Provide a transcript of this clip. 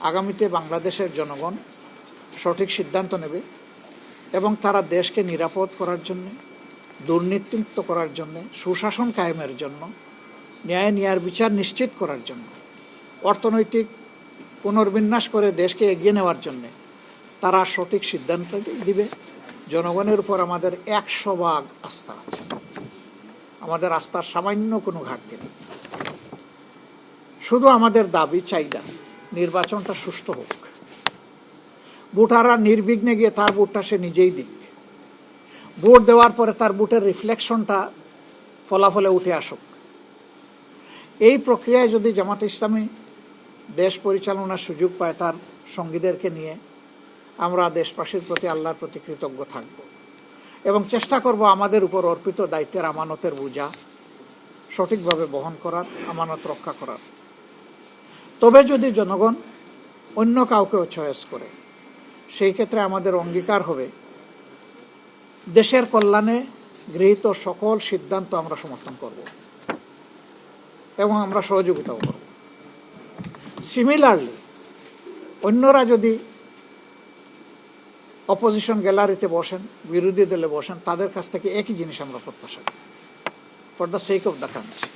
আগামীতে বাংলাদেশের জনগণ সঠিক সিদ্ধান্ত নেবে এবং তারা দেশকে নিরাপদ করার জন্য, দুর্নীতিমুক্ত করার জন্য, সুশাসন কায়েমের জন্য, ন্যায় বিচার নিশ্চিত করার জন্য, অর্থনৈতিক পুনর্বিন্যাস করে দেশকে এগিয়ে নেওয়ার জন্য তারা সঠিক সিদ্ধান্ত দিবে। জনগণের উপর আমাদের 100% আস্থা আছে। আমাদের আস্থার সামান্য কোনো ঘাটতি নেই। শুধু আমাদের দাবি চাহিদা নির্বাচনটা সুষ্ঠু হোক, ভোটাররা নির্বিঘ্নে গিয়ে তার ভোটটা সে নিজেই দিক, ভোট দেওয়ার পরে তার ভোটের রিফ্লেকশনটা ফলাফলে উঠে আসুক। এই প্রক্রিয়ায় যদি জামাতে ইসলামী দেশ পরিচালনার সুযোগ পায় তার সঙ্গীদেরকে নিয়ে, আমরা দেশবাসীর প্রতি আল্লাহর প্রতি কৃতজ্ঞ থাকব এবং চেষ্টা করব আমাদের উপর অর্পিত দায়িত্বের আমানতের বোঝা সঠিকভাবে বহন করার, আমানত রক্ষা করার। তবে যদি জনগণ অন্য কাউকেও চয়েস করে, সেই ক্ষেত্রে আমাদের অঙ্গীকার হবে দেশের কল্যাণে গৃহীত সকল সিদ্ধান্ত আমরা সমর্থন করব এবং আমরা সহযোগিতাও করব। সিমিলারলি অন্যরা যদি অপোজিশন গ্যালারিতে বসেন, বিরোধী দলে বসেন, তাদের কাছ থেকে একই জিনিস আমরা প্রত্যাশা করি for the sake of the country.